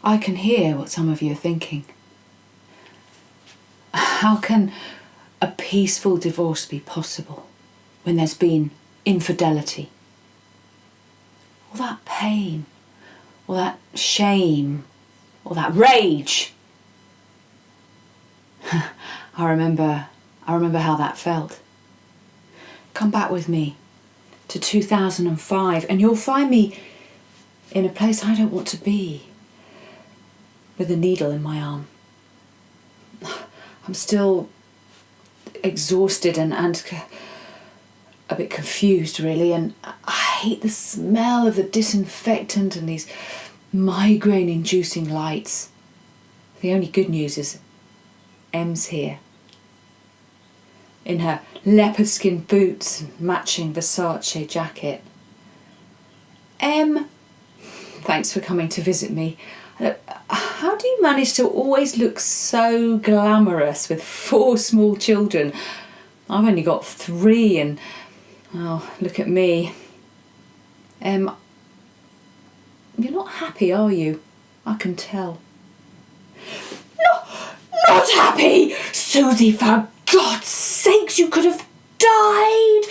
I can hear what some of you are thinking. How can a peaceful divorce be possible when there's been infidelity? All that pain, all that shame, all that rage. I remember how that felt. Come back with me to 2005 and you'll find me in a place I don't want to be, with a needle in my arm. I'm still exhausted and a bit confused really, and I hate the smell of the disinfectant and these migraine-inducing lights. The only good news is Em's here, in her leopard skin boots and matching Versace jacket. Em, thanks for coming to visit me. How do you manage to always look so glamorous with 4 small children? I've only got 3 and, well, look at me. You're not happy, are you? I can tell. Not happy? Suzy, for God's sakes, you could have died.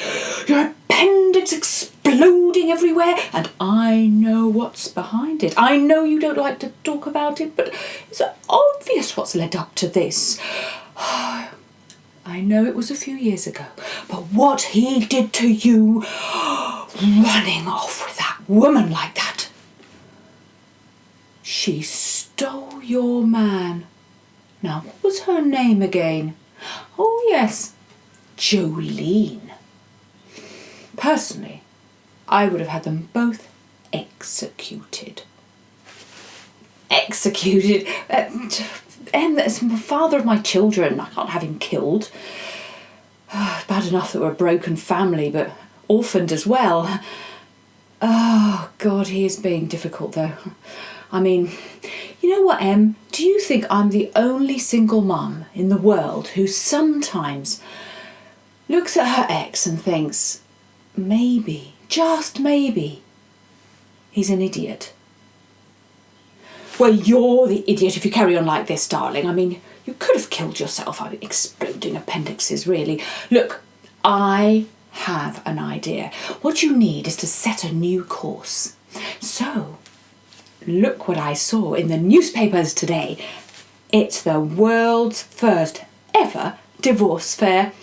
Your appendix exploding everywhere, and I know what's behind it. I know you don't like to talk about it, but it's obvious what's led up to this. I know it was a few years ago, but what he did to you, running off with that woman like that. She stole your man. Now, what was her name again? Oh yes, Jolene. Personally, I would have had them both executed. Executed? That's the father of my children. I can't have him killed. Bad enough that we're a broken family, but orphaned as well. Oh, God, he is being difficult, though. I mean, you know what, Em? Do you think I'm the only single mum in the world who sometimes looks at her ex and thinks, maybe, just maybe, he's an idiot? Well, you're the idiot if you carry on like this, darling. I mean, you could have killed yourself. I mean, exploding appendixes, really. Look, I have an idea. What you need is to set a new course. So, look what I saw in the newspapers today. It's the world's first ever divorce fair.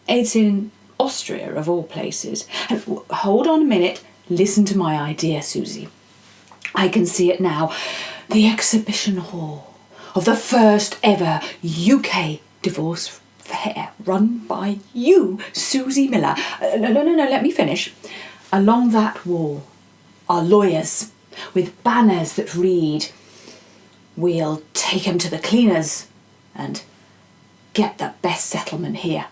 It's in Austria, of all places. And hold on a minute. Listen to my idea, Suzy. I can see it now. The exhibition hall of the first ever UK divorce fair, run by you, Suzy Miller. No, let me finish. Along that wall are lawyers with banners that read, "We'll take 'em to the cleaners," and "Get the best settlement here."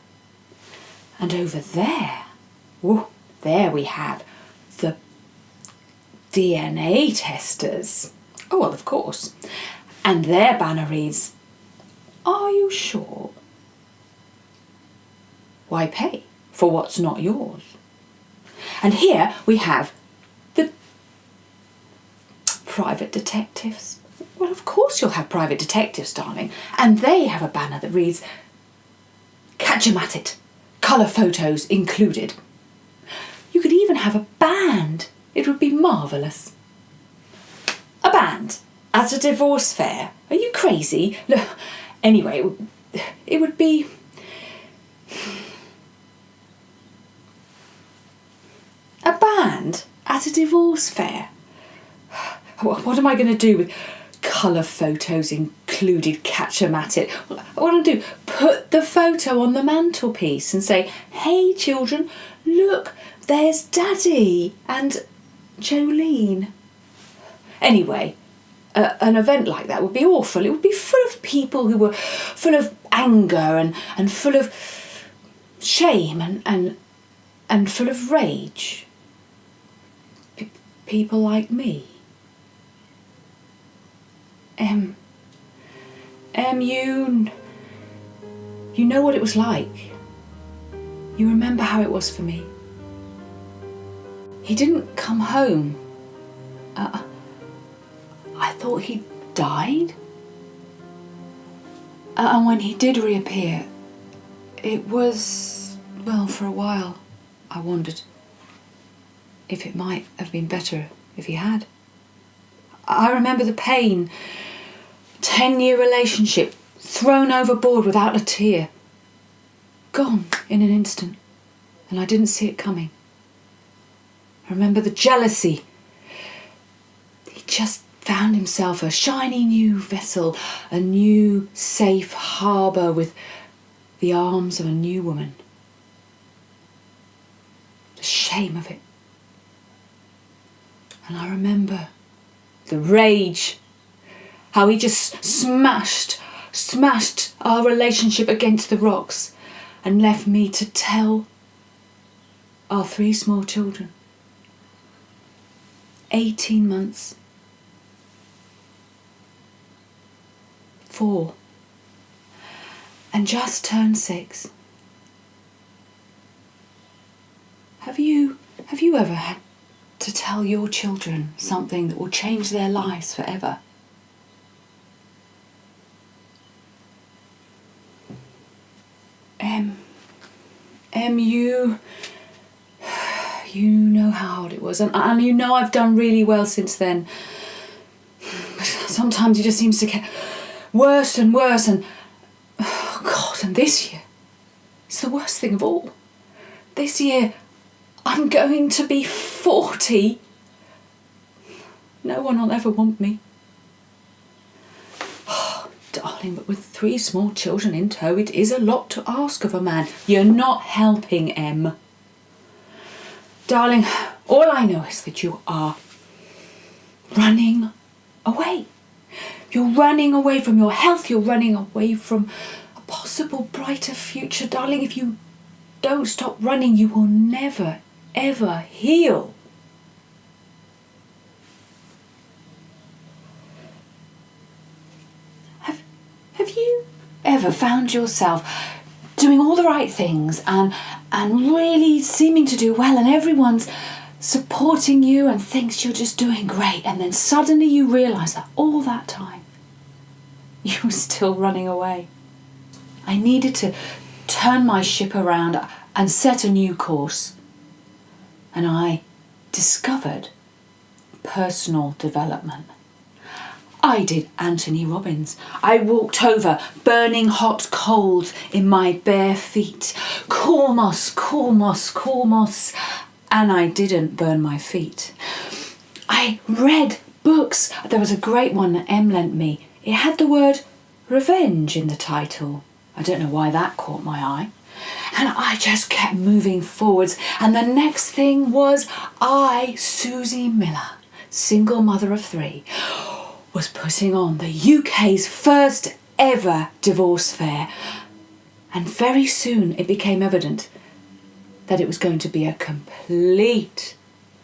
And over there, there we have the DNA testers. Oh, well, of course. And their banner reads, "Are you sure? Why pay for what's not yours?" And here we have the private detectives. Well, of course you'll have private detectives, darling. And they have a banner that reads, "Catch 'em at it. Colour photos included." You could even have a band. It would be marvellous. A band at a divorce fair? Are you crazy? Look, anyway, it would be... A band at a divorce fair? What am I going to do with colour photos included, catch 'em at it? What I want to do, put the photo on the mantelpiece and say, "Hey children, look, there's Daddy and Jolene." Anyway, an event like that would be awful. It would be full of people who were full of anger and full of shame and full of rage. People like me. You know what it was like. You remember how it was for me. He didn't come home. I thought he'd died? And when he did reappear, it was, well, for a while, I wondered if it might have been better if he had. I remember the pain, 10-year relationship, thrown overboard without a tear, gone in an instant, and I didn't see it coming. I remember the jealousy. He just found himself a shiny new vessel, a new safe harbour with the arms of a new woman. The shame of it. And I remember the rage, how he just smashed our relationship against the rocks and left me to tell our 3 small children. 18 months. 4. And just turned 6. Have you ever had to tell your children something that will change their lives forever? You know how hard it was, and you know I've done really well since then. But sometimes it just seems to get worse and worse, and oh God, and this year, it's the worst thing of all. This year, I'm going to be 40. No one will ever want me. Oh, darling, but with 3 small children in tow, it is a lot to ask of a man. You're not helping, Em. Darling, all I know is that you are running away. You're running away from your health. You're running away from a possible brighter future. Darling, if you don't stop running, you will never, ever heal. Have you ever found yourself doing all the right things and really seeming to do well, and everyone's supporting you and thinks you're just doing great, and then suddenly you realise that all that time you were still running away? I needed to turn my ship around and set a new course, and I discovered personal development. I did Anthony Robbins. I walked over burning hot coals in my bare feet. Cool moss, cool moss, cool moss. And I didn't burn my feet. I read books. There was a great one that Em lent me. It had the word revenge in the title. I don't know why that caught my eye. And I just kept moving forwards. And the next thing was Suzy Miller, single mother of 3, was putting on the UK's first ever divorce fair. And very soon it became evident that it was going to be a complete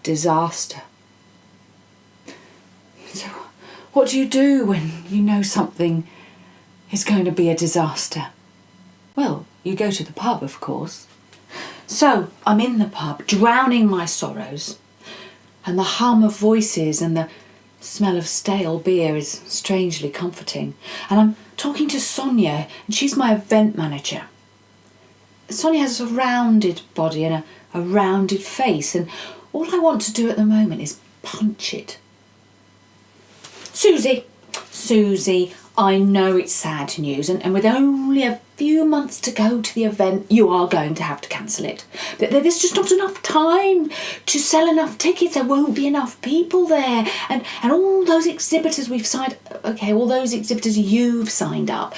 disaster. So what do you do when you know something is going to be a disaster? Well, you go to the pub, of course. So I'm in the pub, drowning my sorrows, and the hum of voices and the smell of stale beer is strangely comforting. And I'm talking to Sonia, and she's my event manager. Sonia has a rounded body and a rounded face, and all I want to do at the moment is punch it. Suzy, I know it's sad news, and with only a few months to go to the event, you are going to have to cancel it. There's just not enough time to sell enough tickets. There won't be enough people there. And all those exhibitors we've signed, okay, all those exhibitors you've signed up,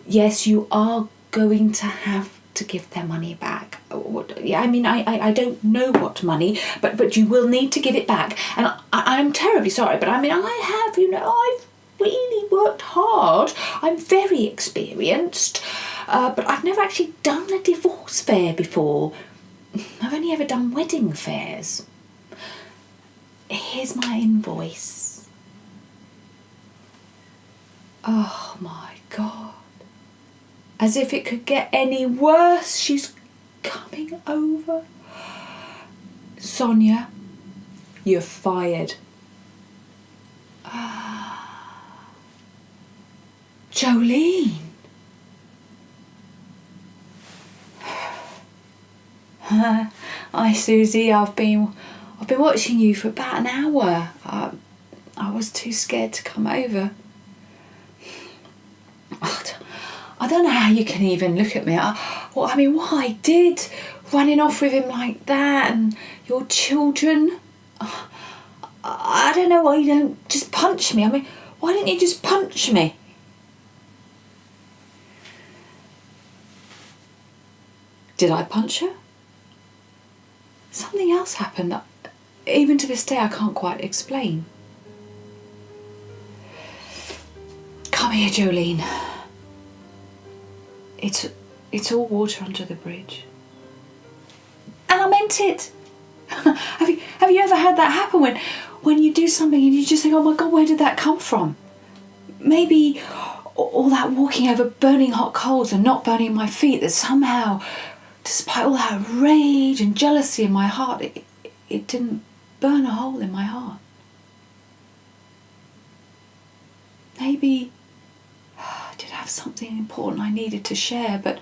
yes, you are going to have to give their money back. I don't know what money, but you will need to give it back. And I'm terribly sorry, but I've really worked hard. I'm very experienced, but I've never actually done a divorce fair before. I've only ever done wedding fairs. Here's my invoice. Oh my God. As if it could get any worse, she's coming over. Sonia, you're fired. Jolene. Hi Suzy, I've been watching you for about an hour. I was too scared to come over. I don't know how you can even look at me. What I did, running off with him like that, and your children. I don't know why you don't just punch me. Why didn't you just punch me? Did I punch her? Something else happened that even to this day I can't quite explain. Come here, Jolene. It's all water under the bridge. And I meant it. Have you ever had that happen when you do something and you just think, oh my God, where did that come from? Maybe all that walking over burning hot coals and not burning my feet, that somehow, despite all that rage and jealousy in my heart, it didn't burn a hole in my heart. Maybe I did have something important I needed to share, but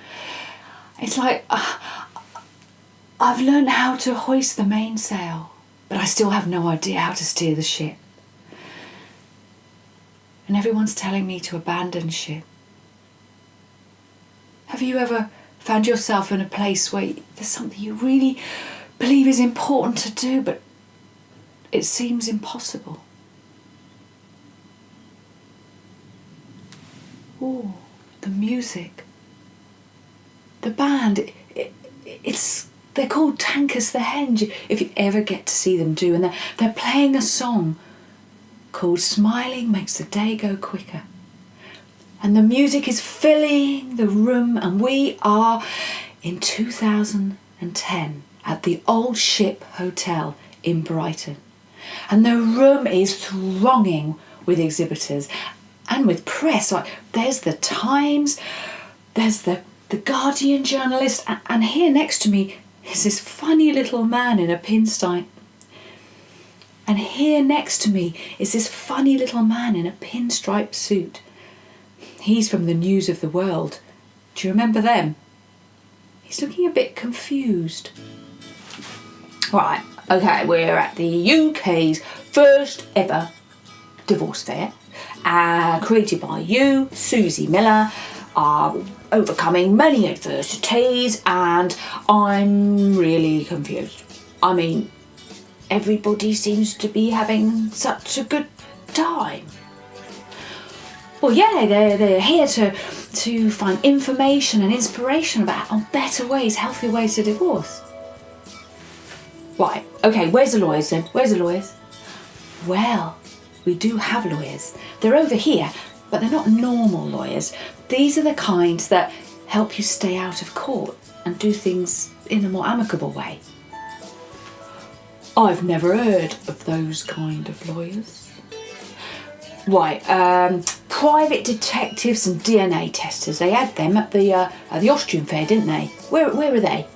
it's like I've learned how to hoist the mainsail, but I still have no idea how to steer the ship. And everyone's telling me to abandon ship. Have you ever found yourself in a place where there's something you really believe is important to do, but it seems impossible? Oh, the music. The band, they're called Tankers the Henge, if you ever get to see them do, and they're playing a song called Smiling Makes the Day Go Quicker. And the music is filling the room, and we are in 2010 at the Old Ship Hotel in Brighton. And the room is thronging with exhibitors and with press. Like, there's the Times, there's the Guardian journalist, and here next to me is this funny little man in a pinstripe. And here next to me is this funny little man in a pinstripe suit. He's from the News of the World. Do you remember them? He's looking a bit confused. Right, okay, we're at the UK's first ever divorce fair, created by you, Suzy Miller, overcoming many adversities, and I'm really confused. Everybody seems to be having such a good time. Well, yeah, they're here to find information and inspiration about better ways, healthier ways to divorce. Right, okay, where's the lawyers then? Where's the lawyers? Well, we do have lawyers. They're over here, but they're not normal lawyers. These are the kind that help you stay out of court and do things in a more amicable way. I've never heard of those kind of lawyers. Right, private detectives and DNA testers. They had them at the Austrian fair, didn't they? Where are they?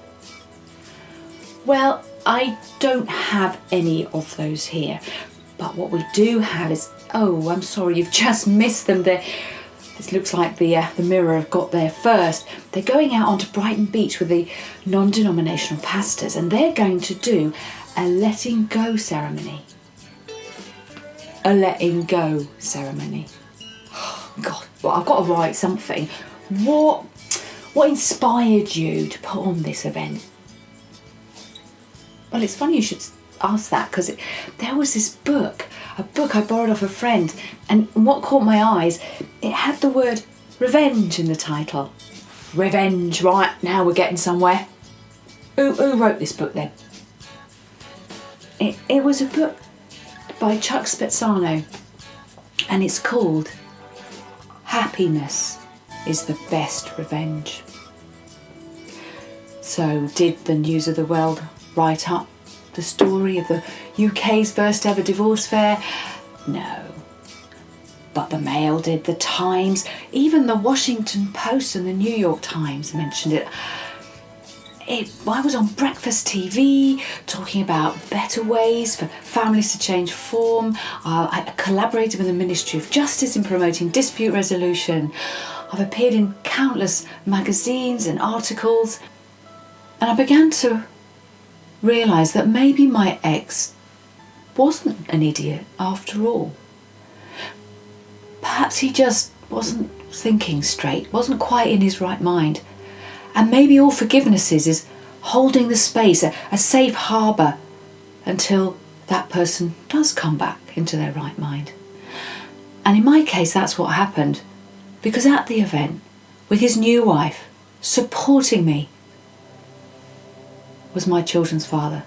Well, I don't have any of those here. But what we do have is, oh, I'm sorry, you've just missed them. This looks like the Mirror have got there first. They're going out onto Brighton Beach with the non-denominational pastors, and they're going to do a letting go ceremony. A letting go ceremony. Oh, God, well, I've got to write something. What inspired you to put on this event? Well, it's funny you should ask that, because there was this book I borrowed off a friend, and what caught my eyes, it had the word revenge in the title. Revenge, right, now we're getting somewhere. Who wrote this book then? It was a book by Chuck Spezzano, and it's called Happiness is the Best Revenge. So did the News of the World write up the story of the UK's first ever divorce fair? No. But the Mail did, the Times, even the Washington Post and the New York Times mentioned it. I was on breakfast TV talking about better ways for families to change form. I collaborated with the Ministry of Justice in promoting dispute resolution. I've appeared in countless magazines and articles. And I began to realise that maybe my ex wasn't an idiot after all. Perhaps he just wasn't thinking straight, wasn't quite in his right mind. And maybe all forgiveness is holding the space, a safe harbour, until that person does come back into their right mind. And in my case, that's what happened. Because at the event, with his new wife, supporting me, was my children's father.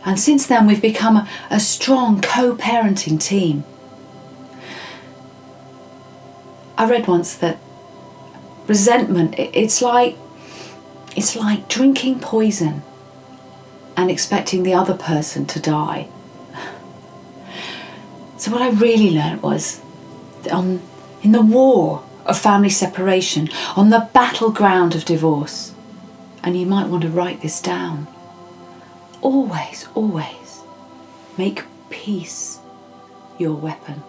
And since then, we've become a strong co-parenting team. I read once that resentment, it's like drinking poison and expecting the other person to die. So what I really learned was in the war of family separation, on the battleground of divorce, and you might want to write this down, always make peace your weapon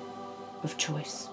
of choice.